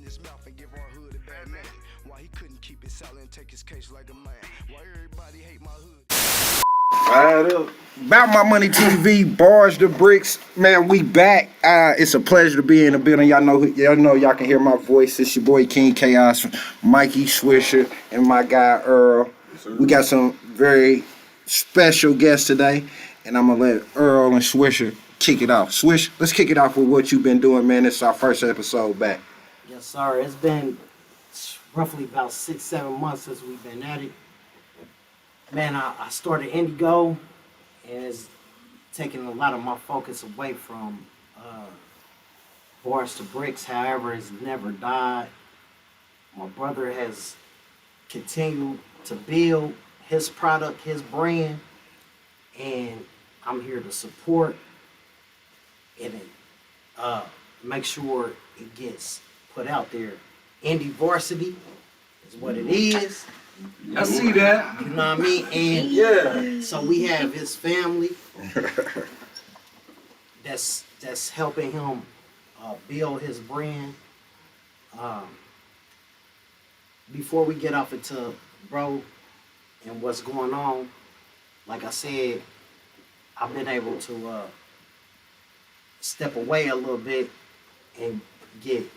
his mouth and give our hood a bad name. Why he couldn't keep it silent and take his case like a man. Why everybody hate my hood. Fired up. About My Money TV, Bars2Bricks. Man, we back. It's a pleasure to be in the building. Y'all know y'all can hear my voice. It's your boy King Chaos, Mikey Swisher, and my guy Earl. Yes, we got some very special guests today, and I'm gonna let Earl and Swisher kick it off. Swish, let's kick it off with what you've been doing, man. It's our first episode back. Yes, sir. It's been roughly about 6-7 months since we've been at it. Man, I started Indigo, and it's taking a lot of my focus away from Bars2Bricks. However, it's never died. My brother has continued to build his product, his brand, and I'm here to support and make sure it gets put out there. Indy Varsity is what it is. I see that. You know what I mean? And Yeah. so we have his family that's helping him build his brand. Before we get off into bro and what's going on, like I said, I've been able to step away a little bit and get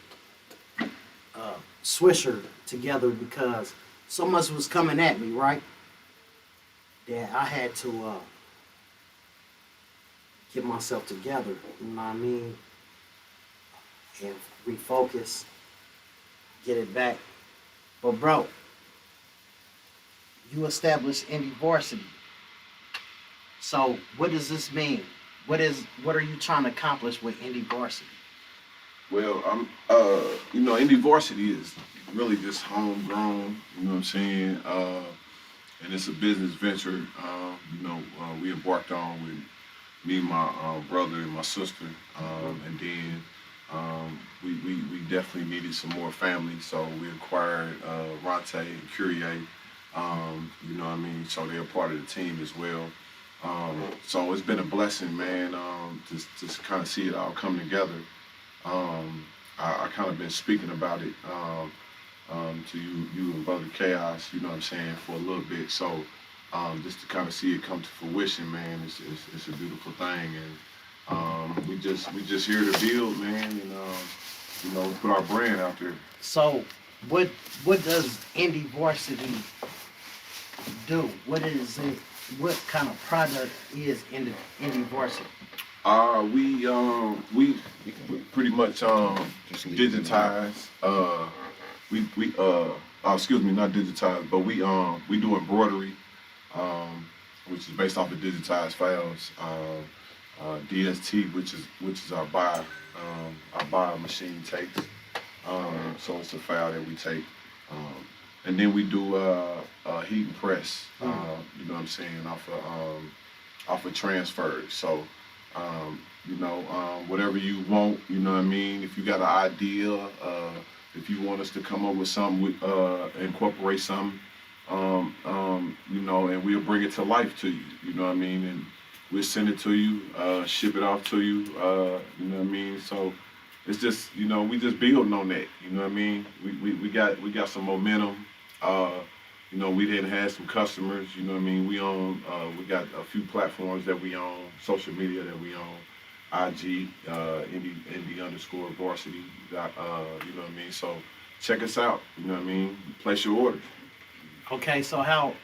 Swisher together because so much was coming at me, right? That I had to get myself together, you know what I mean? And refocus, get it back. But bro, you established Indy Varsity. So what does this mean? What are you trying to accomplish with Indy Varsity? Well, Indy Varsity is really just homegrown, you know what I'm saying? And it's a business venture, we embarked on with me, my brother, and my sister. And then we definitely needed some more family, so we acquired Ronte and Curie, you know what I mean? So they're part of the team as well. So it's been a blessing, man, to kind of see it all come together. I kind of been speaking about it to you and Brother Chaos, you know what I'm saying, for a little bit. So just to kind of see it come to fruition, man, it's a beautiful thing. And we just here to build, man, and put our brand out there. So what does Indy Varsity do? What is it? What kind of product is Indy Varsity? We pretty much digitize. Not digitize, but we do embroidery, which is based off of digitized files. DST, which is our buy machine takes. So it's a file that we take. And then we do heat and press, you know what I'm saying, off of transfers. So, whatever you want, you know what I mean, if you got an idea, if you want us to come up with something, incorporate something, and we'll bring it to life to you, you know what I mean, and we'll send it to you, ship it off to you, you know what I mean, so it's just, we just building on that, you know what I mean, we got some momentum. We didn't have some customers, you know what I mean? We got a few platforms that we own, social media that we own, IG, Indy_Varsity, you know what I mean? So check us out, you know what I mean? Place your orders. Okay, so how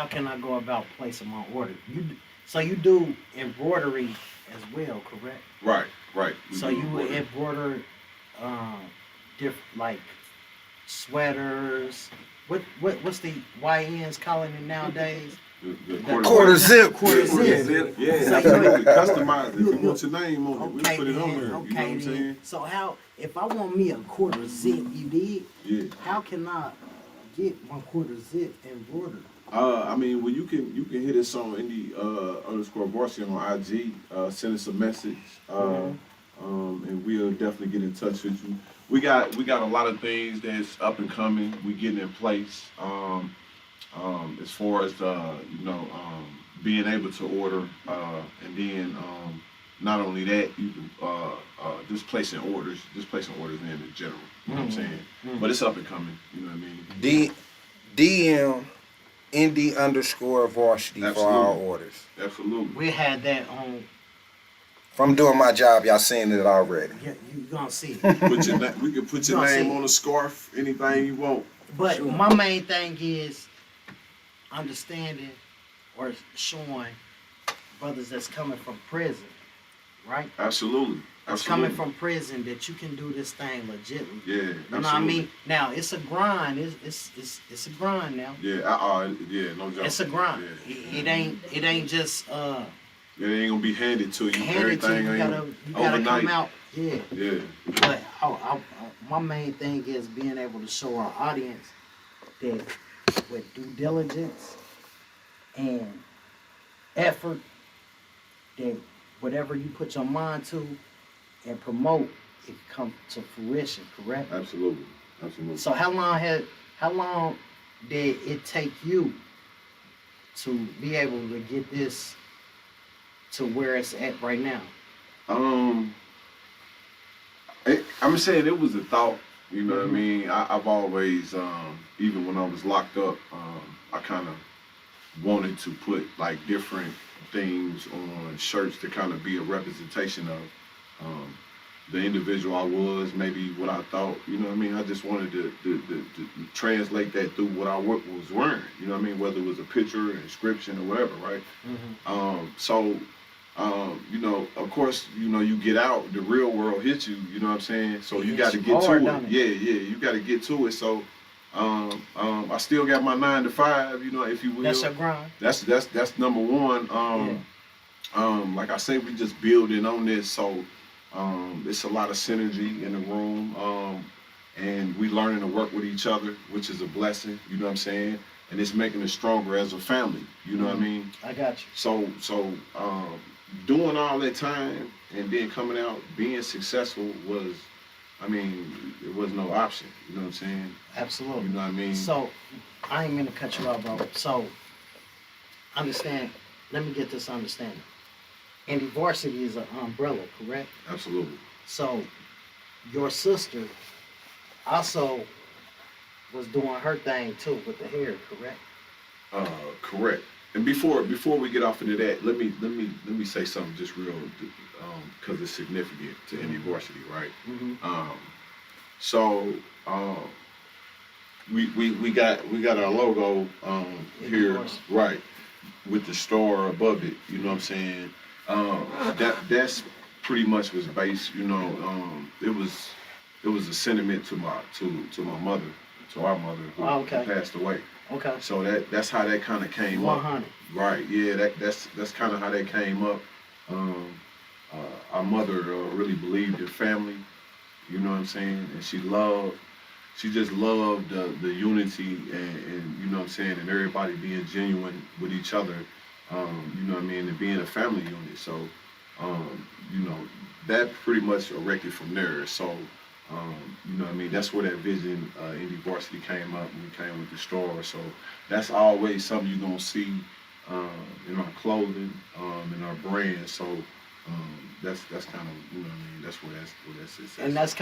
can I go about placing my order? You do embroidery as well, correct? Right. So you would embroider like sweaters. What's the YNs calling it nowadays? The quarter zip. Quarter zip. Yeah, so you can customize it. If you want your name on it, we'll put it on there. You know what I'm saying? So how, if I want me a quarter zip, you did? Yeah. How can I get my quarter zip embroidered? You can hit us on Indy_Varsity on IG, send us a message, and we'll definitely get in touch with you. We got a lot of things that's up and coming. We getting in place. As far as being able to order, and then not only that, you can just placing orders in general. You know what I'm saying? But it's up and coming. You know what I mean? DM Indy _Varsity for all orders. Absolutely. We had that on. If I'm doing my job, y'all seen it already. Yeah, you gonna see it. We can put your name on a scarf, anything you want. But my main thing is understanding or showing brothers that's coming from prison, right? Absolutely. That's coming from prison that you can do this thing legitly. Yeah, you know what I mean? Now it's a grind. It's a grind now. Yeah, no joke. It's a grind. Yeah. It ain't just It ain't gonna be handed to you. handed to you. You gotta overnight. come out. Yeah. Yeah. But my main thing is being able to show our audience that with due diligence and effort, that whatever you put your mind to and promote, it comes to fruition. Correct? Absolutely. So how long did it take you to be able to get this to where it's at right now? I'm saying it was a thought. You know what I mean? I've always, even when I was locked up, I kind of wanted to put like different things on shirts to kind of be a representation of the individual I was, maybe what I thought. You know what I mean? I just wanted to translate that through what I was wearing. You know what I mean? Whether it was a picture, an inscription, or whatever, right? You know, of course, you know, you get out, the real world hits you. You know what I'm saying? So you got to get to it. Yeah, you got to get to it. So I still got my 9 to 5. You know, if you will. That's a grind. That's number one. Like I say, we just building on this, so it's a lot of synergy in the room, and we learning to work with each other, which is a blessing. You know what I'm saying? And it's making us stronger as a family. You know what I mean? I got you. So doing all that time and then coming out being successful was, I mean, it was no option. You know what I'm saying? Absolutely. You know what I mean? So I ain't mean to cut you off, bro. So understand. Let me get this understanding. Indy Varsity is an umbrella, correct? Absolutely. So your sister also was doing her thing too with the hair, correct? Correct. And before we get off into that, let me say something just real, because it's significant to Indy Varsity, right? So we got our logo here, right, with the star above it. You know what I'm saying? That's pretty much was based. You know, it was a sentiment to my mother, to our mother who passed away. Okay. So that's how that kind of came 100. up. Right. Yeah. That's kind of how that came up. Our mother really believed in family. You know what I'm saying? And she just loved the unity and you know what I'm saying, and everybody being genuine with each other. You know what I mean, and being a family unit. So you know, that pretty much erected from there. So you know what I mean, that's where that vision, Indy Varsity came up, and we came with the store. So that's always something you're gonna see in our clothing, in our brand. So that's kind of, you know what I mean, that's where that's and that's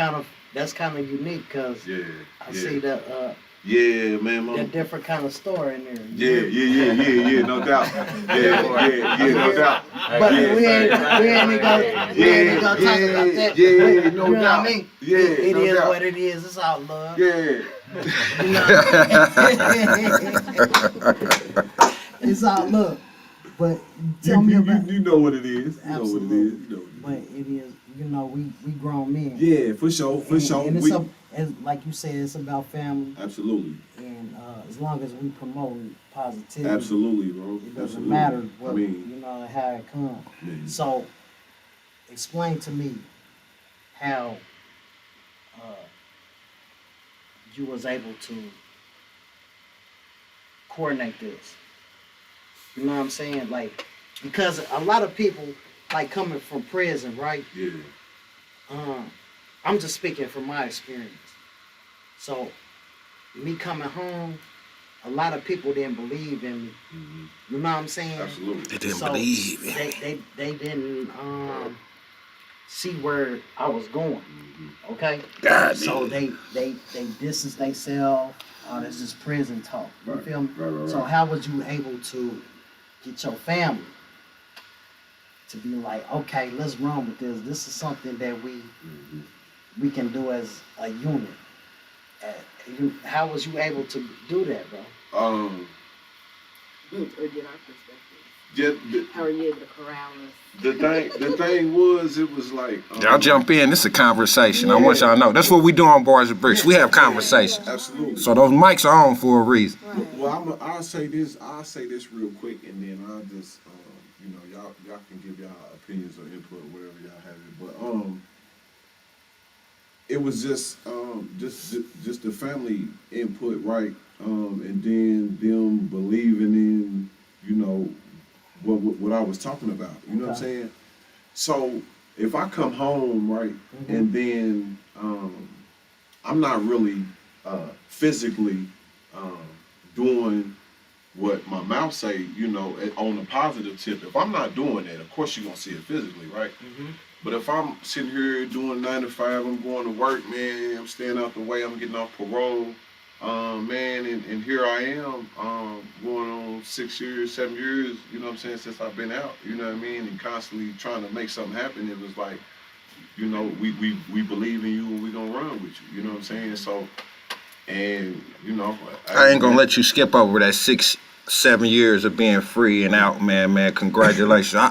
kind of unique, because I see that yeah, man, that different kind of store in there. Yeah, no doubt. Yeah, no doubt. But we ain't gonna talk about that. Yeah, no you know doubt. What I mean? Yeah, it no is doubt. what it is. It's all love. Yeah. You know it's all love. But tell me about. You know what it is. You Absolutely. know what it is. You know. But it is. You know, we grown men. Yeah, for sure. And it's like you said, it's about family. Absolutely. And as long as we promote positivity. Absolutely, bro. It doesn't matter what, I mean, you know, how it comes. Yeah. So, explain to me how you was able to coordinate this. You know what I'm saying? Like, because a lot of people, like, coming from prison, right? Yeah. I'm just speaking from my experience. So, me coming home, a lot of people didn't believe in me. You know what I'm saying? Absolutely. They didn't believe. They didn't see where I was going. Okay? God So damn. they distance themselves. Oh, this is prison talk. You Right, feel me? right. So how was you able to get your family to be like, okay, let's run with this. This is something that we can do as a unit. How was you able to do that, bro? Or get our perspective. How are you able to corral us? The thing was, it was like Y'all jump in. This is a conversation. I want y'all to know. That's what we do on Bars and Bricks. We have conversations. absolutely. So those mics are on for a reason. Well, I'll say this real quick, and then I'll just, y'all can give y'all opinions or input, whatever y'all have it. But it was just the family input, right? And then them believing in, what I was talking about. You know what I'm saying? So if I come home, right, and then I'm not really physically doing what my mouth say, on the positive tip. If I'm not doing that, of course you're gonna see it physically, right? But if I'm sitting here doing 9 to 5, I'm going to work, man, I'm staying out the way, I'm getting off parole, man, and here I am, going on 6 years, 7 years, you know what I'm saying, since I've been out, you know what I mean, and constantly trying to make something happen. It was like, we believe in you and we gonna run with you, you know what I'm saying? So, and, I ain't gonna let you skip over that 6-7 years of being free and out, man. Congratulations.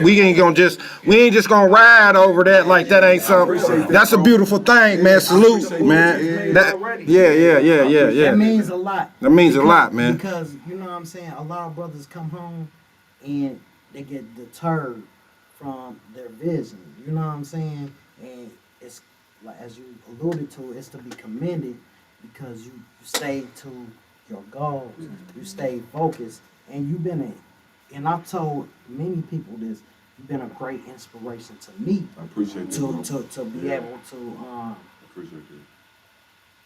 We ain't just gonna ride over that like that ain't something. That's a beautiful thing, man. Salute, man. Yeah. That means a lot. That means a lot, man. Because, you know what I'm saying, a lot of brothers come home and they get deterred from their vision. You know what I'm saying? And it's, like as you alluded to, it's to be commended because you stay to your goals, you stay focused, and you've been and I've told many people this, you've been a great inspiration to me. I appreciate that. To be able to I appreciate that.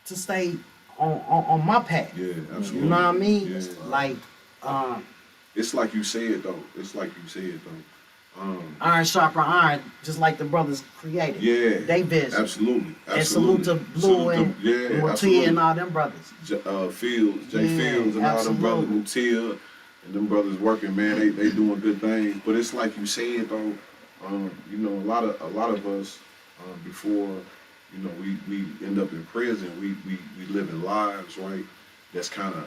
to stay on my path. Yeah, absolutely. You know what I mean? Yeah. Like It's like you said though. iron sharper iron, just like the brothers created. Yeah. They vision. Absolutely. And salute to Blue and Matia and all them brothers. Fields, Fields and all them brothers, Matia and them brothers working, man, they doing good things. But it's like you said though, a lot of us before, we end up in prison, we living lives, right? That's kinda,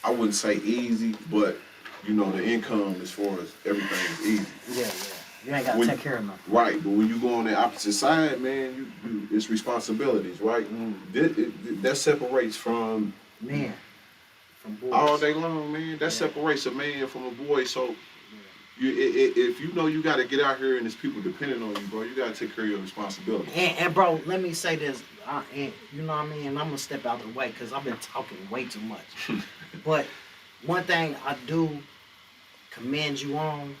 I wouldn't say easy, but the income as far as everything is easy. Yeah. You ain't gotta take care of nothing. Right, but when you go on the opposite side, man, it's responsibilities, right? That separates from Man. From boys. all day long, man. That separates a man from a boy. So, if you got to get out here and there's people depending on you, bro, you got to take care of your responsibilities. And bro, let me say this, and you know what I mean. And I'm gonna step out of the way because I've been talking way too much. But one thing I do commend you on,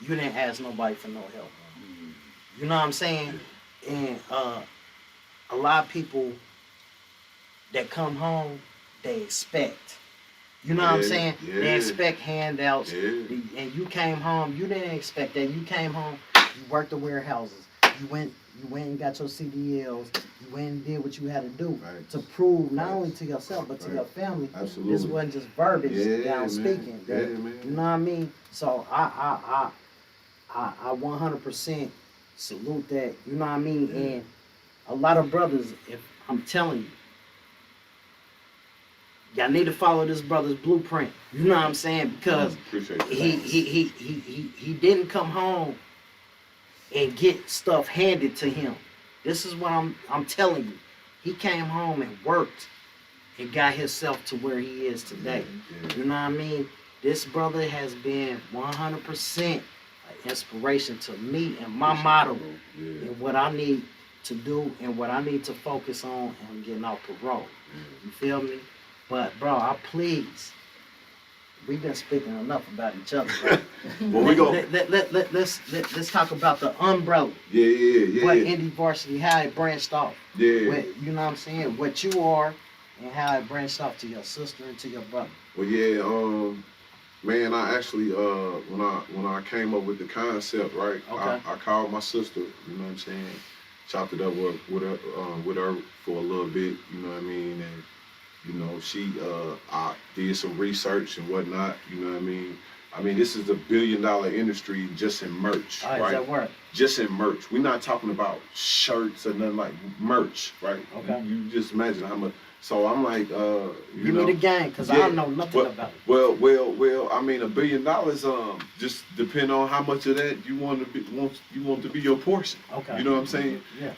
you didn't ask nobody for no help. You know what I'm saying? And a lot of people that come home, they expect. You know what I'm saying? Yeah. They expect handouts. Yeah. And you came home, you didn't expect that. You came home, you worked the warehouses. You went and got your CDLs. You went and did what you had to do to prove not only to yourself but to your family. Absolutely. This wasn't just verbiage down speaking. Man. You know what I mean? So I 100% salute that. You know what I mean? Yeah. And a lot of brothers, if I'm telling you, y'all need to follow this brother's blueprint. You know what I'm saying? Because he didn't come home and get stuff handed to him. This is what I'm telling you. He came home and worked and got himself to where he is today. You know what I mean? This brother has been 100% an inspiration to me and my motto and what I need to do and what I need to focus on and getting off parole. You feel me? But bro, please, we've been speaking enough about each other. Right? Well, we go. Let's talk about the umbrella. Yeah. What Indy Varsity, how it branched off. Yeah. What, you know what I'm saying? What you are and how it branched off to your sister and to your brother. Well, yeah. Man, I actually when I came up with the concept, right? Okay. I called my sister. You know what I'm saying? Chopped it up with her for a little bit. You know what I mean? And you know, I did some research and whatnot. You know what I mean? I mean, this is a $1 billion industry just in merch, All right, right? that work. Just in merch. We're not talking about shirts or nothing like merch, right? Okay. You just imagine how much. So I'm like, Give me the game, cause I don't know nothing about it. Well. I mean, $1 billion. Just depend on how much of that you want to be your portion. Okay. You know what I'm saying? Yeah.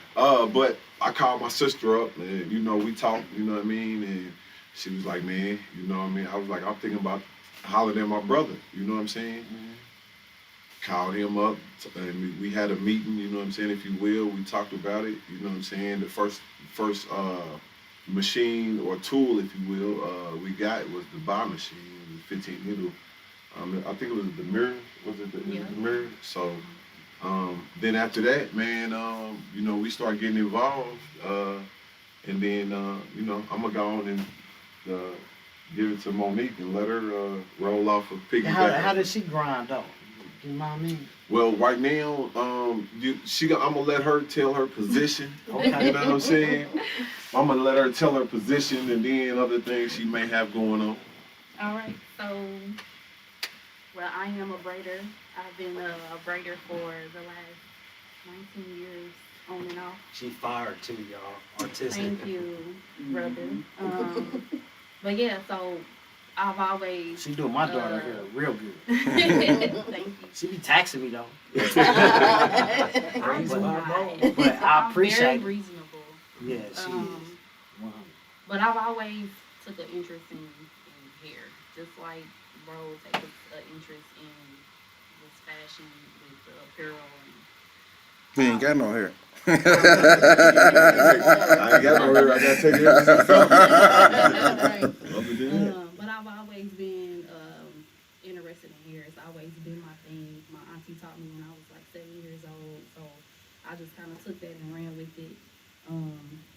But I called my sister up, and you know, we talked. You know what I mean? And she was like, man, you know what I mean? I was like, I'm thinking about hollering at my brother. You know what I'm saying? Mm-hmm. Called him up, and we had a meeting. You know what I'm saying? If you will, we talked about it. You know what I'm saying? The first machine or tool, if you will, we got was the bar machine, the 15 needle. I think it was the mirror. Was it the mirror? So then after that, man, you know, we started getting involved, and then you know, I'm gonna go on and give it to Monique and let her roll off a piggyback. How does she grind though? You know what I mean? Well, right now, I'm gonna let her tell her position. Okay. You know what I'm saying? I'm gonna let her tell her position and then other things she may have going on. All right, so, well, I am a braider. I've been a braider for the last 19 years, on and off. She fired too, y'all. Artistic. Thank you, brother. But yeah, so I've always... She doing my daughter here real good. Thank you. She be taxing me though. I'm not. But I appreciate I'm it. very reasonable. Yeah, she is. But I've always took an interest in hair, just like bro takes an interest in this fashion with the apparel. He ain't got no hair. I ain't got no hair. I gotta take it. But I've always been interested in hair. It's always been my thing. My auntie taught me when I was like 7 years old, so I just kind of took that and ran with it.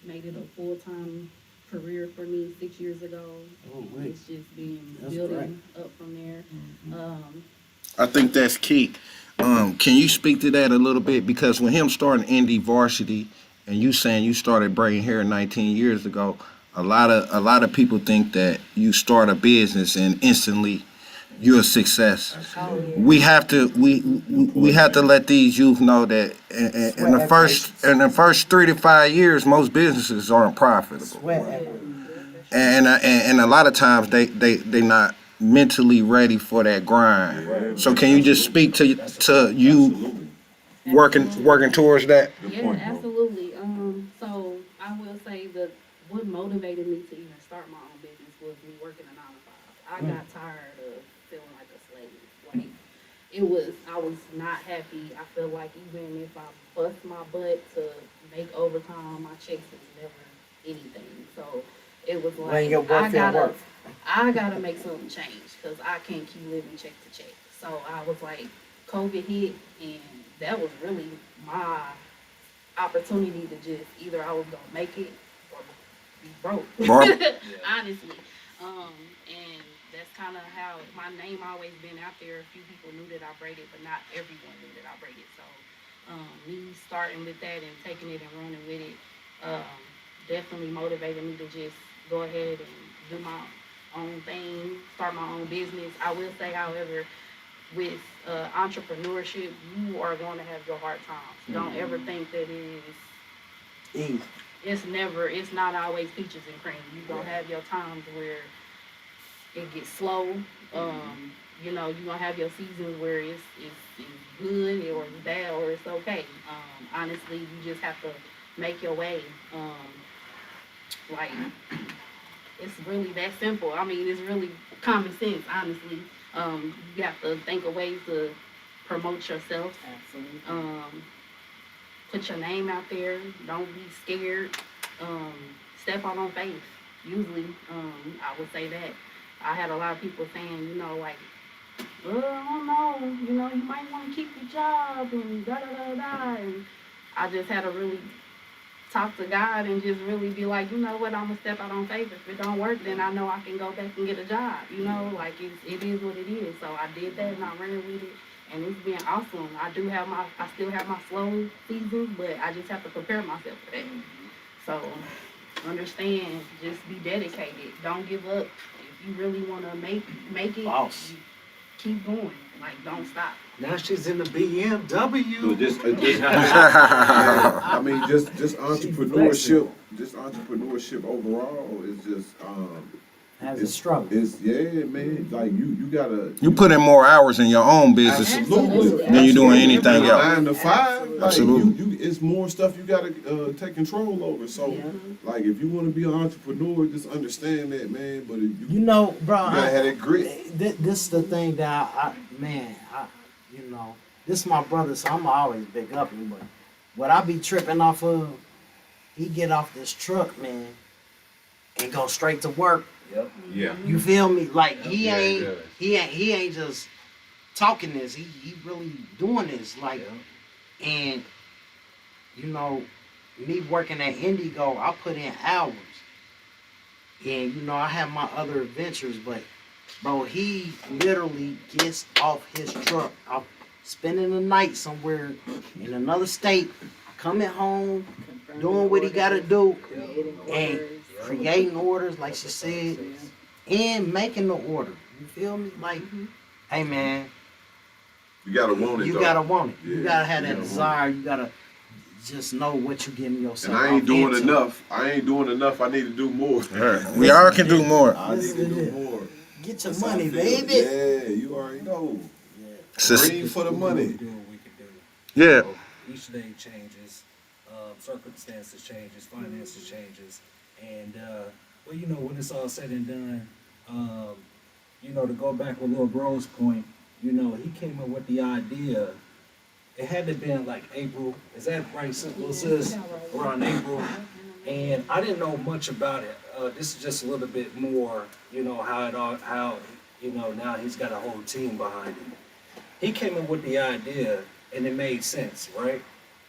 Made it a full-time career for me 6 years ago. It's just been building up from there. I think that's key. Can you speak to that a little bit? Because when him starting Indy Varsity, and you saying you started braiding hair 19 years ago, a lot of people think that you start a business and instantly you're a success. We have to let these youth know that in the first 3 to 5 years, most businesses aren't profitable, and a lot of times they not mentally ready for that grind. So can you just speak to you working towards that? Yeah, absolutely. So I will say that what motivated me to even start my own business was me working a 9 to 5. I got tired of feeling like a slave. Like I was not happy. I feel like even if I bust my butt to make overtime, my checks was never anything. So it was like I gotta make something change because I can't keep living check to check. So I was like, COVID hit, and that was really my opportunity to just either I was gonna make it or be broke. Honestly, and that's kind of how my name always been out there. A few people knew that I braided, but not everyone knew that I braided. So me starting with that and taking it and running with it definitely motivated me to just go ahead and do my own thing, start my own business. I will say, however, with entrepreneurship, you are going to have your hard times. Don't ever think that it is easy. It's not always peaches and cream. You're going to have your times where it gets slow. You know, you're going to have your seasons where it's good or it's bad or it's okay. Honestly, you just have to make your way. Like, it's really that simple. I mean, it's really common sense, honestly. You have to think of ways to promote yourself. Absolutely. Put your name out there. Don't be scared. Step out on faith. Usually, I would say that. I had a lot of people saying, you know, like, well, I don't know, you know, you might want to keep your job and da-da-da-da. And I just had to really talk to God and just really be like, you know what, I'm gonna step out on faith. If it don't work, then I know I can go back and get a job. You know, like it is what it is. So I did that and I ran with it, and it's been awesome. I still have my slow seasons, but I just have to prepare myself for that. So understand, just be dedicated. Don't give up. If you really wanna make it, Boss. keep going. Like don't stop. Now she's in the BMW. So I mean, just entrepreneurship overall is just As a struggle. It's man. Like you gotta. You put in more hours in your own business Absolutely. than you doing anything else. 9 to 5. Like, Absolutely. it's more stuff you gotta take control over. So, like, if you want to be an entrepreneur, just understand that, man. But You know, bro, you gotta have that grit. This is the thing that you know, this is my brother, so I'm always big up him. But what I be tripping off of, he get off this truck, man, and go straight to work. Yep. Yeah. You feel me? Like he Yeah, ain't he he ain't just talking this. He really doing this. Like, and you know, me working at Indigo, I put in hours, and you know, I have my other adventures, but bro, he literally gets off his truck, out spending the night somewhere in another state, coming home, doing what he gotta do, and creating orders, like she said, and making the order. You feel me? Like, hey man, You gotta want it. you though. gotta want it. Yeah, You gotta have that you gotta desire. You gotta just know what you're getting yourself. And I ain't doing into. enough. I need to do more. We all can do more. I need to do more. Get your That's how I money, feel. baby. Yeah, you already know. Green for the money. We do what we can do. Yeah. So each day changes, circumstances changes, finances changes, and well, you know, when it's all said and done, you know, to go back with Lil Bro's point, you know, he came up with the idea. It had to been like April. Is that right, sis? Around April. And I didn't know much about it. This is just a little bit more, you know, how you know, now he's got a whole team behind him. He came up with the idea, and it made sense, right?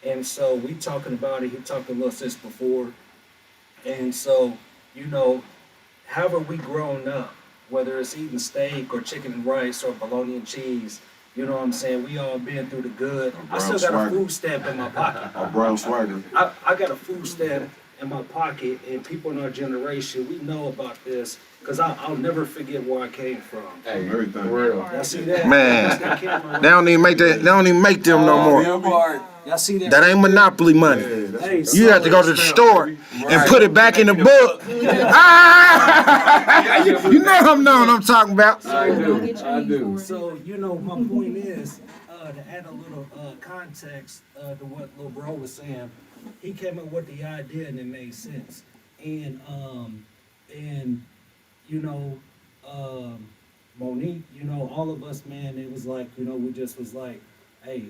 And so we talking about it. He talked to Lil Sis before, and so, you know, however we grown up, whether it's eating steak or chicken and rice or bologna and cheese, you know what I'm saying? We all been through the good. I still got a food stamp in my pocket. A brown swagger. I got a food stamp in my pocket, and people in our generation, we know about this, because I'll never forget where I came from. Hey, everything. Y'all see that? Man, That's that camera, They don't even make that. They don't even make them no more. Y'all see that? That ain't monopoly money. Hey, You have to go to the store and put it back in the book. Ah! You know I'm talking about. I do. I do. So, you know, my point is, to add a little context to what Lil Bro was saying, he came up with the idea and it made sense. And you know, Monique, you know, all of us, man, it was like, you know, we just was like, hey,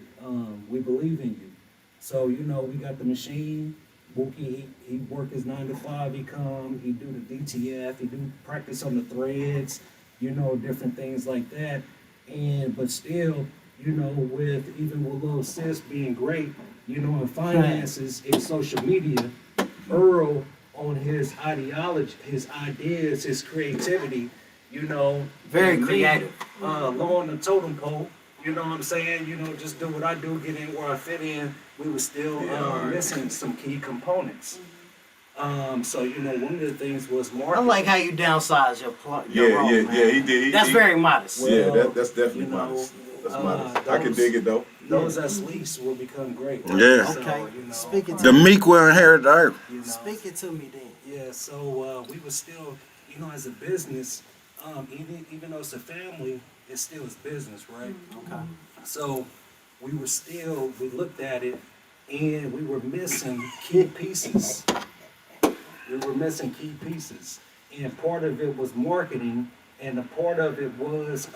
we believe in you. So, you know, we got the machine. Wookie, he work his 9 to 5, he come, he do the DTF, he do practice on the threads, you know, different things like that. But still, you know, even with Lil Sis being great, you know, in finances, in social media, Earl on his ideology, his ideas, his creativity, you know. Very and me, creative. Low on the totem pole, you know what I'm saying? You know, just do what I do, get in where I fit in. We were still missing some key components. So, you know, one of the things was I marketing. like how you downsize your Yeah, role, man. he did. That's very modest. Well, That's definitely you know, modest. That's modest. I can those- dig it though. Those that's least will become great. Yeah. So, Okay. you know, Speak it to The meek will inherit the earth. you know, Speak it to me then. yeah, so we were still, you know, as a business, even though it's a family, it still is business, right? Okay. So we looked at it and we were missing key pieces. And part of it was marketing, and a part of it was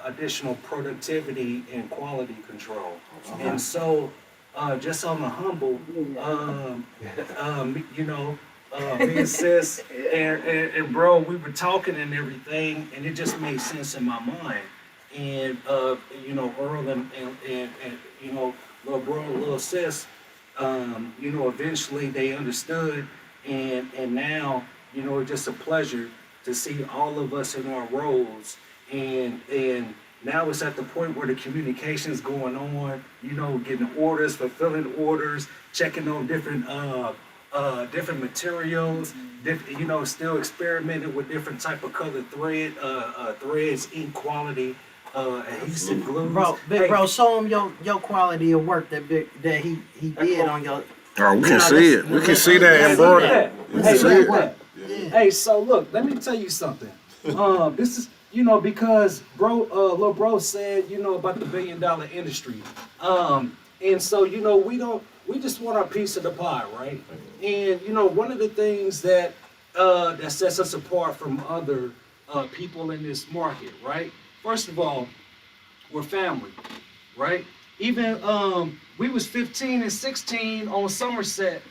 additional productivity and quality control. And so, just on the humble, you know, me and sis and bro, we were talking and everything, and it just made sense in my mind. And you know, Earl and you know, little bro, little sis, You know, eventually they understood, and now, you know, it's just a pleasure to see all of us in our roles, and now it's at the point where the communication is going on, you know, getting orders, fulfilling orders, checking on different different materials, you know, still experimenting with different type of color threads, ink quality, adhesive glues. Bro, big bro, show him your quality of work that he did on your. Oh, we You can know, see that's- it. We can see that Yeah, embroidery. Hey, We can see look it. what? Hey, so look, let me tell you something. This is, you know, because little bro said, you know, about the $1 billion industry. And so, you know, we just want our piece of the pie, right? And, you know, one of the things that sets us apart from other people in this market, right? First of all, we're family, right? Even we was 15 and 16 on Somerset,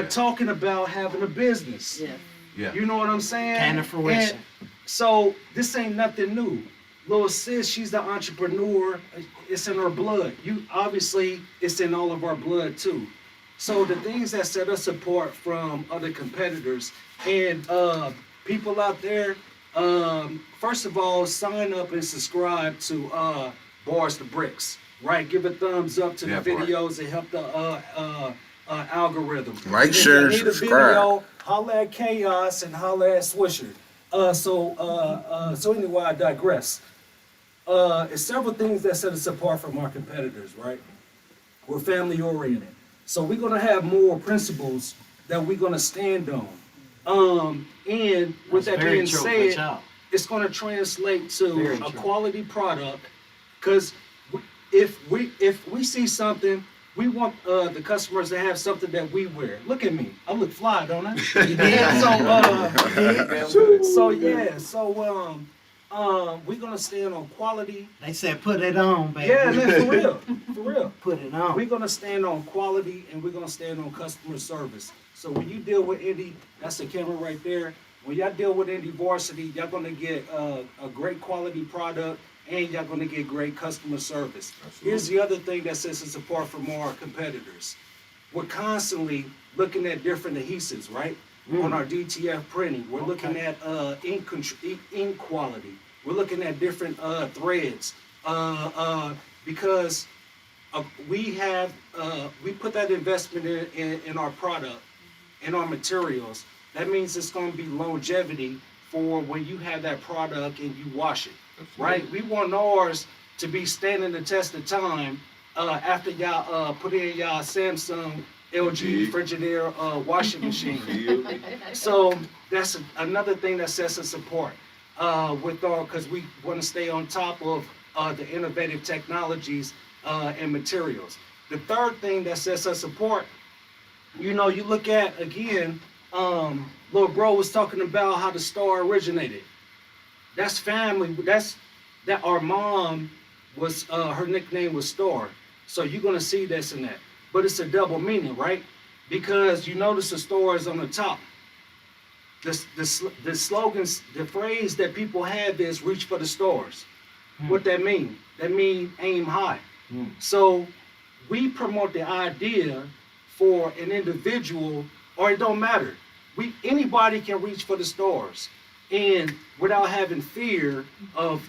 talking about having a business. Yes. Yeah. You know what I'm saying? Came to fruition. And so this ain't nothing new. Little sis, she's the entrepreneur. It's in her blood. You obviously, it's in all of our blood too. So the things that set us apart from other competitors and people out there, first of all, sign up and subscribe to Bars2Bricks. Right, give a thumbs up to the Yeah, Bart. videos and help the algorithm. Like, If share, you and need a subscribe. video, holla at Chaos and holla at Swisher. So anyway, I digress. It's several things that set us apart from our competitors, right? We're family oriented. So we're gonna have more principles that we're gonna stand on. And with That's that very being true. Good said, job. it's gonna translate to Very a true. quality product. Cause if we see something, we want the customers to have something that we wear. Look at me, I look fly, don't I? We're gonna stand on quality. They said put it on, baby. Yeah, man, for real. Put it on. We're gonna stand on quality and we're gonna stand on customer service. So when you deal with Indy, that's the camera right there. When y'all deal with Indy Varsity, y'all gonna get a great quality product and y'all gonna get great customer service. Here's the other thing that sets us apart from our competitors. We're constantly looking at different adhesives, right? On our DTF printing, we're looking at ink quality. We're looking at different threads because we put that investment in our product, in our materials. That means it's going to be longevity for when you have that product and you wash it, right? We want ours to be standing the test of time after y'all put in y'all Samsung, LG, Frigidaire washing machine. So that's another thing that sets us apart because we want to stay on top of the innovative technologies and materials. The third thing that sets us apart, you know, you look at, again, little bro was talking about how the star originated. That's family. That our mom was, her nickname was Star. So you're going to see this in that. But it's a double meaning, right? Because you notice the star is on the top. The slogans, the phrase that people have is reach for the stars. What that mean? That mean aim high. So we promote the idea for an individual, or it don't matter. Anybody can reach for the stars. And without having fear of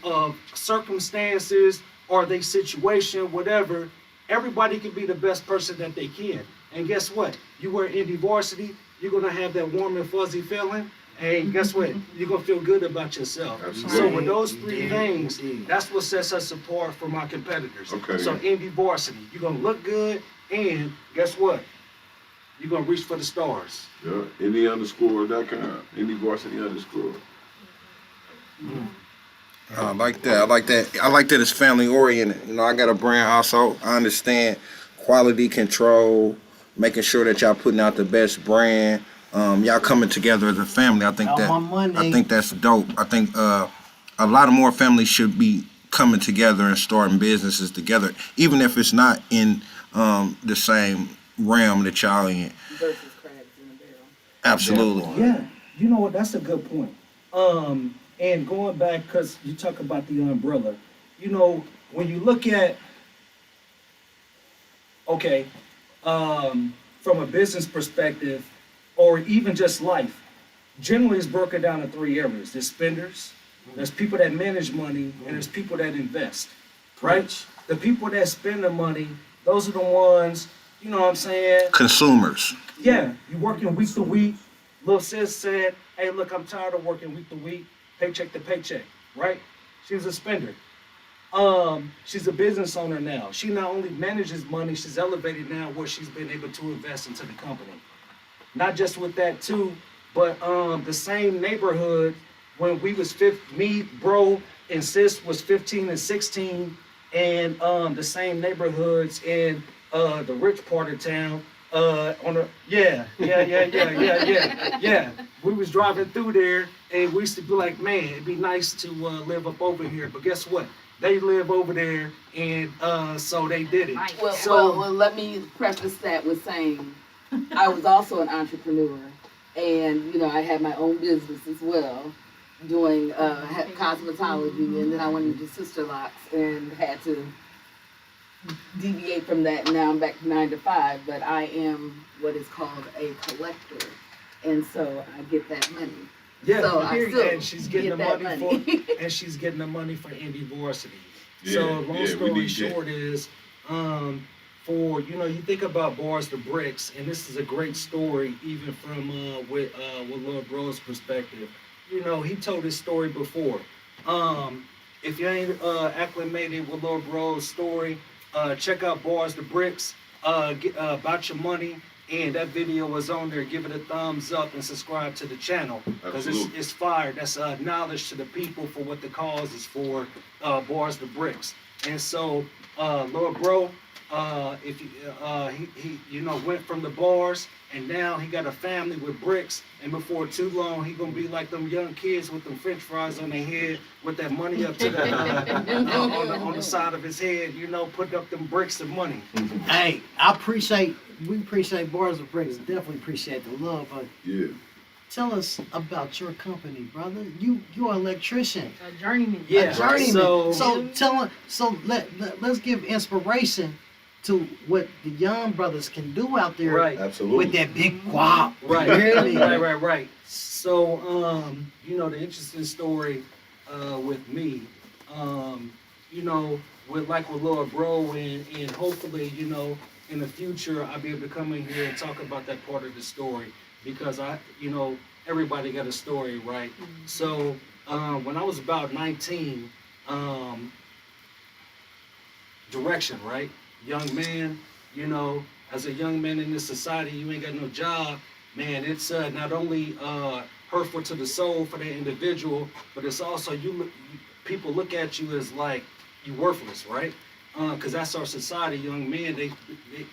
circumstances or their situation, whatever, everybody can be the best person that they can. And guess what? You wear Indy Varsity, you're gonna have that warm and fuzzy feeling. And guess what? You're gonna feel good about yourself. Absolutely. So with those three things, that's what sets us apart from our competitors. Okay. So Indy Varsity, you're gonna look good, and guess what? You're gonna reach for the stars. Yeah, Indy_.com, Indy Varsity _. I like that. I like that. I like that it's family oriented. You know, I got a brand also. I understand quality control, making sure that y'all putting out the best brand. Y'all coming together as a family. I think that's dope. I think a lot of more families should be coming together and starting businesses together, even if it's not in the same realm that y'all in. Versus crabs in a barrel. Absolutely. Yeah, you know what? That's a good point. And going back, because you talk about the umbrella, you know, when you look at, okay, from a business perspective, or even just life, generally is broken down in 3 areas. There's spenders, there's people that manage money, and there's people that invest, right? The people that spend the money, those are the ones, you know what I'm saying? Consumers. Yeah, you working week to week. Little sis said, hey, look, I'm tired of working week to week, paycheck to paycheck, right? She's a spender. She's a business owner now. She not only manages money, she's elevated now where she's been able to invest into the company. Not just with that too, but the same neighborhood when we was me, bro, and sis was 15 and 16, and the same neighborhoods in the rich part of town. Yeah. We was driving through there, and we used to be like, man, it'd be nice to live up over here. But guess what? They live over there, and so they did it. Well, let me preface that with saying I was also an entrepreneur, and you know I had my own business as well, doing cosmetology, and then I went into Sister Locks and had to deviate from that. And now I'm back to 9 to 5, but I am what is called a collector, and so I get that money. Yeah, so and she's getting the money for, and she's getting the money for Indy Varsity. So long story short is, for you think about Bars2Bricks, and this is a great story, even from with Lord Bro's perspective. You know, he told his story before. If you ain't acclimated with Lord Bro's story, check out Bars2Bricks. About your money. And that video was on there. Give it a thumbs up and subscribe to the channel, because it's fire. That's knowledge to the people for what the cause is for. Bars2Bricks. And so Lord Bro, if he went from the bars, and now he got a family with bricks. And before too long, he gonna be like them young kids with them French fries on their head, with that money up to the on the side of his head. Put up them bricks of money. Hey, we appreciate Bars2Bricks. Definitely appreciate the love. But tell us about your company, brother. You're an electrician. A journeyman. Yeah. A journeyman. So Let's give inspiration to what the young brothers can do out there. Right. Absolutely. With that big guap. Right. You hear me? Right. So the interesting story with me, with Lord Bro, and hopefully, in the future, I'll be able to come in here and talk about that part of the story, because everybody got a story, right? Mm-hmm. So when I was about 19, direction, right? Young man, as a young man in this society, you ain't got no job, man. It's not only hurtful to the soul for the individual, but it's also people look at you as like you worthless, right? Because that's our society. Young men,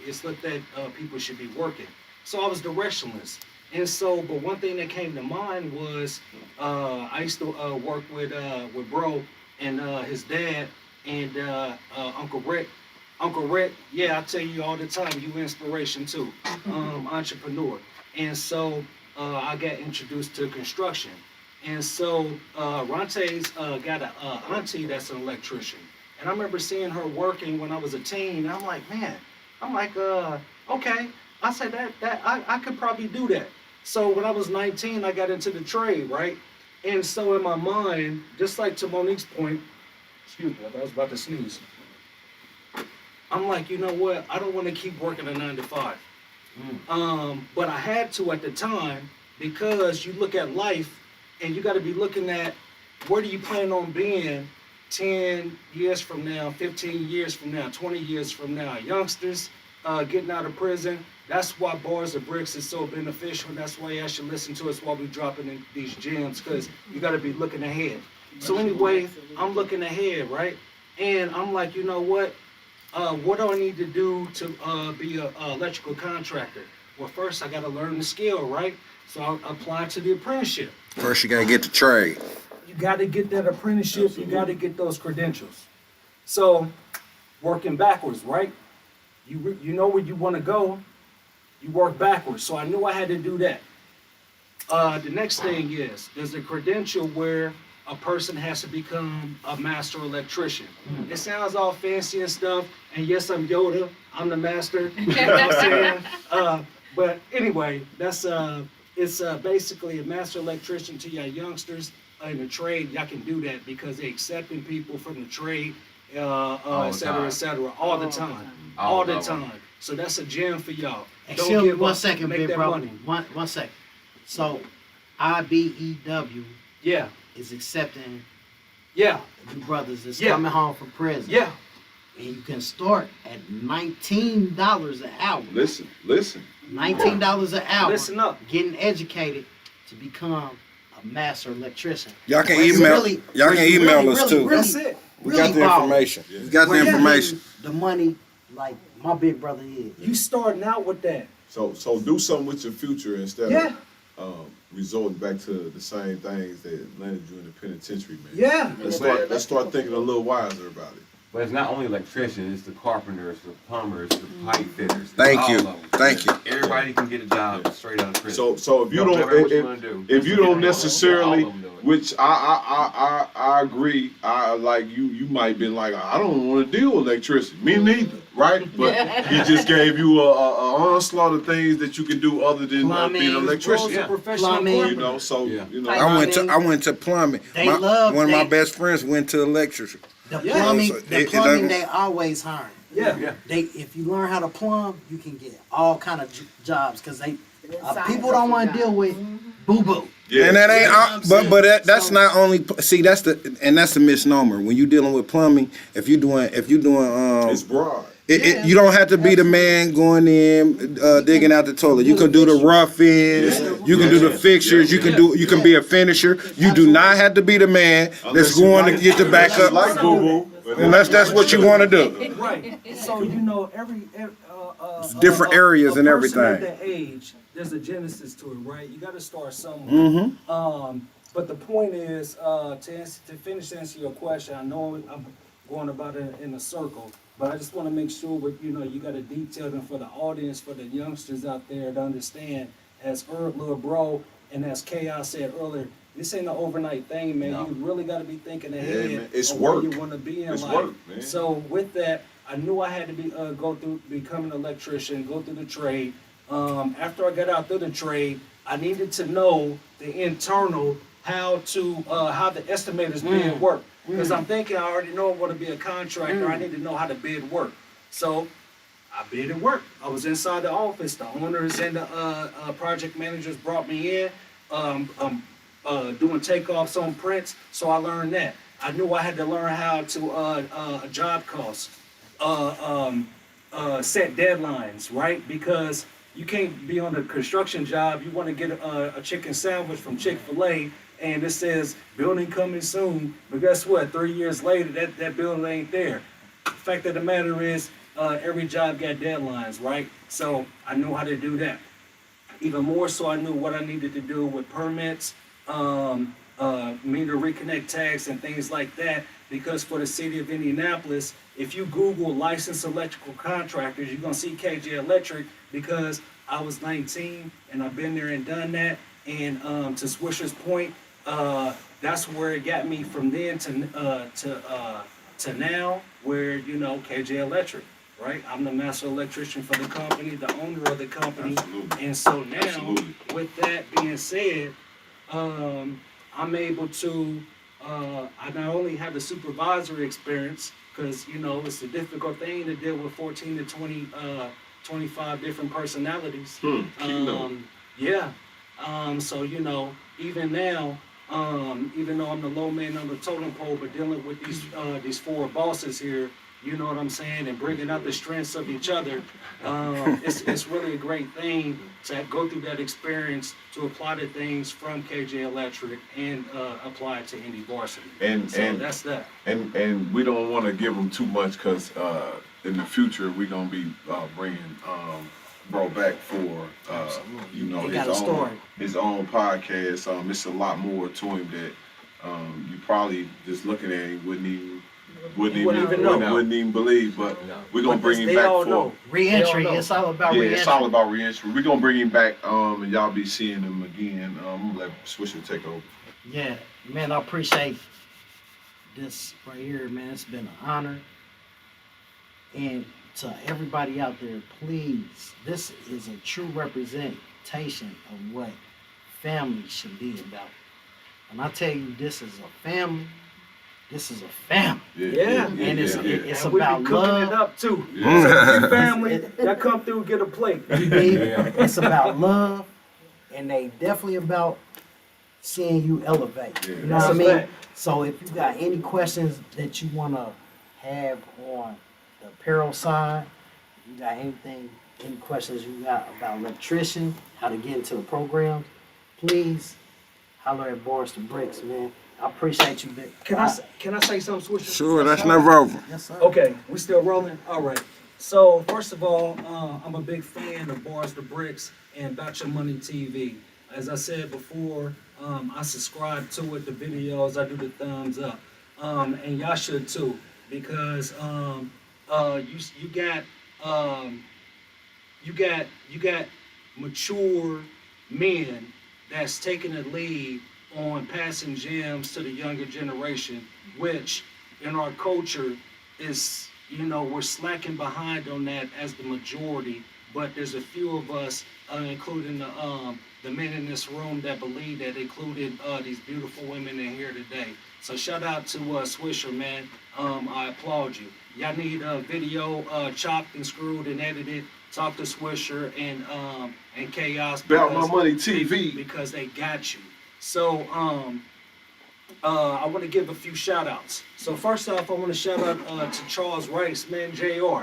it's looked at people should be working. So I was directionless. And so, but one thing that came to mind was I used to work with Bro and his dad and Uncle Rick. Uncle Rick, yeah, I tell you all the time, you inspiration too, entrepreneur. And so I got introduced to construction. And so Ronte's got a auntie that's an electrician. And I remember seeing her working when I was a teen. And I'm like, okay. I said that I could probably do that. So when I was 19, I got into the trade, right? And so in my mind, just like to Monique's point, excuse me, I was about to sneeze. I'm like, you know what? I don't want to keep working a 9 to 5. But I had to at the time, because you look at life and you got to be looking at where do you plan on being 10 years from now, 15 years from now, 20 years from now. Youngsters getting out of prison. That's why Bars2Bricks is so beneficial. That's why you should listen to us while we're dropping in these gems, because you got to be looking ahead. So anyway, I'm looking ahead, right? And I'm like, you know what? What do I need to do to be an electrical contractor? Well, first I got to learn the skill, right? So I applied to the apprenticeship. First, you got to get the trade. You got to get that apprenticeship. Absolutely. You got to get those credentials. So working backwards, right? You know where you want to go. You work backwards. So I knew I had to do that. The next thing is, there's a credential where a person has to become a master electrician. It sounds all fancy and stuff, and yes, I'm Yoda, I'm the master, you know what I'm saying? But anyway, that's it's basically a master electrician to your youngsters in the trade. Y'all can do that because they're accepting people from the trade, et cetera, all the time. All the time. So that's a gem for y'all. Excuse me one up, second, make big that bro. money. One second. So, IBEW Yeah, is accepting yeah, you brothers that's Yeah. coming home from prison. yeah. And you can start at $19 an hour. Listen. $19 an hour. Listen up. Getting educated to become a master electrician. Y'all can Where you email. really- Y'all where can you email really, us really, too. really, That's it. We really got the ball. information. Yeah. We got the Where you're information. getting the money like my big brother is. You starting out with that. So do something with your future instead Yeah. of resorting back to the same things that landed you in the penitentiary, man. Yeah. Let's start thinking a little wiser about it. But it's not only electricians, it's the carpenters, the plumbers, the pipe fitters. Thank all you. of them. Thank you. Everybody can get a job straight out of prison. So if you Whatever what you wanna don't do. if you don't All necessarily, of them do it. which I agree, I like you might be like, I don't want to deal with electricity. Me neither, right? But he just gave you a onslaught of things that you can do other than Plumbing, being an electrician. Roles of professional Plumbing. You carpenter. know, so Yeah. you know. I went to plumbing. They love- one of my they- best friends went to electrician. The Yeah. plumbing, So the it plumbing doesn't- they always hiring. Yeah. Yeah. They, if you learn how to plumb, you can get all kind of jobs because they people don't want to deal with boo boo. Yeah. And that ain't, You know what I'm saying? but that's So- not only. See, that's the misnomer when you dealing with plumbing. If you doing It's broad. you don't have to be the man going in digging out the toilet. You can do the rough ends. Yeah. You can do the Yeah. fixtures. You can do. You can be a finisher. You do not have to be the man that's going to get the backup. Like boo boo. Unless that's what you want to do. Right. So you know different areas and At everything. that age, there's a genesis to it, right? You got to start somewhere. But the point is, to finish answering your question, I know I'm going about it in a circle, but I just want to make sure you got to detail them for the audience, for the youngsters out there to understand. As little bro and as Chaos said earlier, this ain't an overnight thing, man. No. You really got to be thinking Yeah, ahead man. It's of where work. you want to be in It's life. work, man. So with that, I knew I had to go through become an electrician, go through the trade. After I got out through the trade, I needed to know the internal how the estimators bid work. Because I'm thinking I already know I want to be a contractor. I need to know how the bid work. So I bid it work. I was inside the office. The owners and the project managers brought me in, doing takeoffs on prints. So I learned that. I knew I had to learn how to job costs, set deadlines, right? Because you can't be on a construction job. You want to get a chicken sandwich from Chick-fil-A, and it says building coming soon. But guess what? 3 years later, that building ain't there. The fact of the matter is, every job got deadlines, right? So I knew how to do that. Even more so, I knew what I needed to do with permits, meter reconnect tags and things like that. Because for the city of Indianapolis, if you Google licensed electrical contractors, you're gonna see KJ Electric because I was 19 and I've been there and done that. And to Swisher's point, that's where it got me from then to now, where KJ Electric, right? I'm the master electrician for the company, the owner of the company. Absolutely. And so now, Absolutely. with that being said, I'm able to, I not only have the supervisory experience, because, it's a difficult thing to deal with 14 to 20, 25 different personalities. Yeah. So, even now, even though I'm the low man on the totem pole, but dealing with these four bosses here, you know what I'm saying, and bringing out the strengths of each other, it's really a great thing to go through that experience to apply the things from KJ Electric and apply it to Indy Varsity. So that's that. And we don't want to give them too much because in the future we're gonna be bringing bro back for He got a story. his own podcast. It's a lot more to him that you probably just looking at him wouldn't even believe. But we're gonna bring him They back all for know. Re-entry. Hell no. It's all about yeah, re-entry. it's all about re-entry. We're gonna bring him back, and y'all be seeing him again. I'm gonna let Swisher take over. Yeah, man, I appreciate this right here, man. It's been an honor. And to everybody out there, please, this is a true representation of what family should be about. When I tell you this is a family, this is a family. Yeah. And it's And we about be cooking it love. up too. Yeah. So if you family, that come through, get a plate. It's about love, and they definitely about seeing you elevate. You know what I That's a mean? fact. So if you got any questions that you want to have on the apparel side, if you got any questions you got about electrician, how to get into the program, please holler at Bars2Bricks, man. I appreciate you, Vic. Can I say something, Swisher? Sure, that's never over. Yes, sir. Okay, we still rolling? All right. So, first of all, I'm a big fan of Bars2Bricks and About Your Money TV. As I said before, I subscribe to it, the videos, I do the thumbs up. And y'all should too, because you got mature men that's taking the lead on passing gems to the younger generation, which in our culture is, we're slacking behind on that as the majority, but there's a few of us, including the men in this room that believe that, including these beautiful women in here today. So shout out to Swisher, man. I applaud you. Y'all need a video chopped and screwed and edited. Talk to Swisher and Chaos. About My Money TV. Because they got you. So, I want to give a few shout outs. So first off, I want to shout out to Charles Rice, man, JR.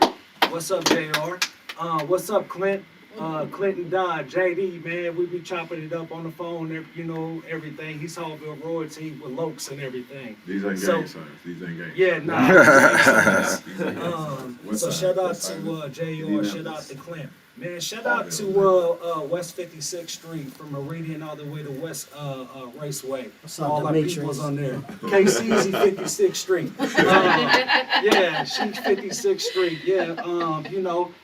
What's up, JR? What's up, Clint? Clinton Dodd, JD, man, we be chopping it up on the phone, everything. He's Hallville royalty with Lokes and everything. These ain't So- gang signs. These ain't gang. Yeah, nah. West So side, shout out west side. to JR, Indianapolis. shout out to Clint. Man, shout out to West 56th Street from Meridian all the way to West Raceway. What's up, All our Demetrius? people's on there. KC's 56th Street. Yeah, she's 56th Street. Yeah,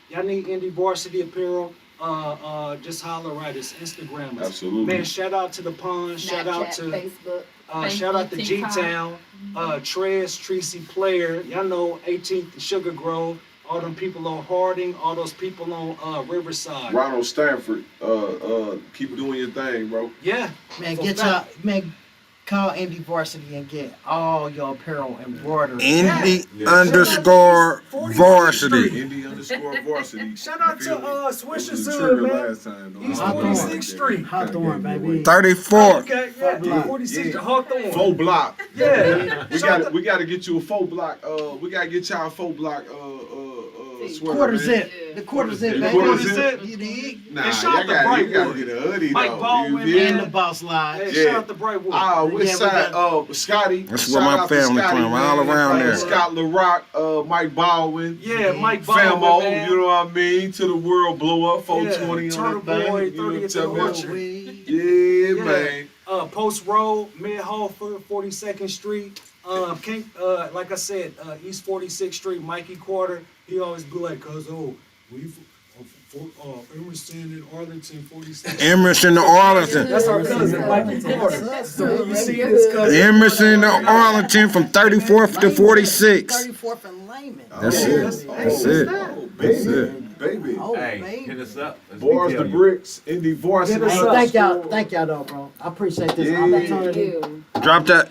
y'all need Indy Varsity apparel. Just holler at us, Instagram us. Absolutely. Man, shout out to the Pond. Shout out Snapchat, to Facebook. shout out to TikTok. G-Town, Trez, Tracy Player, y'all know 18th and Sugar Grove, all them people on Harding, all those people on Riverside. Ronald Stanford, keep doing your thing, bro. Yeah. Man, For get fact. y'all, man, call Indy Varsity and get all your apparel embroidered. Indy Yeah. underscore 46th varsity. Indy underscore varsity. Shout out to Swisher It was a Hood, trigger man. last time, though. East I don't know 46th about Street. that. Hawthorne, baby. 34. Okay, yeah, block. 46th Yeah. Hawthorne. Faux block. Yeah. We gotta get you a faux block. We gotta get y'all a faux block. Sweater, Quarter man. zip. The quarter zip, The baby. quarter zip? You dig? Nah, And shout y'all out to gotta Brightwood. get a hoodie Mike though. Baldwin, You feel And me? the boss line. Hey, Yeah. shout out to Brightwood. Ah, Yeah, which we side? Scotty. That's Shout where my out to family Scotty, from, all man. around there. Scott LaRock, Mike Baldwin. Yeah, Mike Baldwin, Famo, man. you know what I mean? To the world blow up, 420 Yeah, on Turtle that thing. Boy, you know what I'm 30th and talking about? Orchard. Yeah, man. Post Road, Mid Halford, 42nd Street. Like I said, East 46th Street, Mikey Quarter. He always be like, Emerson and Arlington, 46th. Emerson to Arlington. That's our cousin, Mikey Quarter. So when you see this cousin, Emerson to Arlington from 34th to 46. 34th and Layman. That's it. That's it. Oh, That's baby. it. Baby. Oh, Hey, baby. hit us up. Let's Bars detail the you. Bricks, Indy Varsity. Hit us Hey, up. thank y'all though, bro. I appreciate this Yeah. Thank opportunity. you. Drop that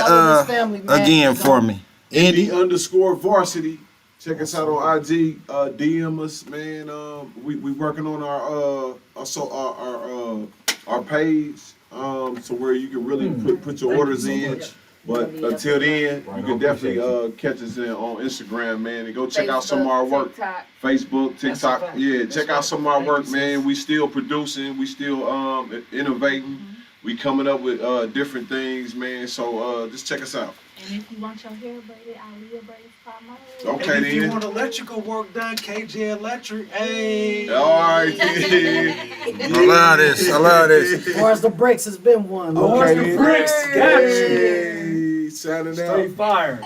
Follow this family, man. again for me. Indy Indy. underscore varsity. Check us out on IG. DM us, man. We working on our page. So where you can really put your orders in. But until then, you can definitely catch us on Instagram, man, and go check out some of our work. TikTok. Facebook, That's a TikTok, fact. yeah. That's Check right. out some of our Thank work, you, man. sis. We still producing. We still innovating. We coming up with different things, man. So just check us out. And if you want your hair braided, Aaliyah braids pop Okay, and if you then. want electrical work done, KJ Electric. Hey. All right. I love this. I love this. Bars2Bricks has been one. Bars2Bricks, got you. Hey, Saturday. Straight fire.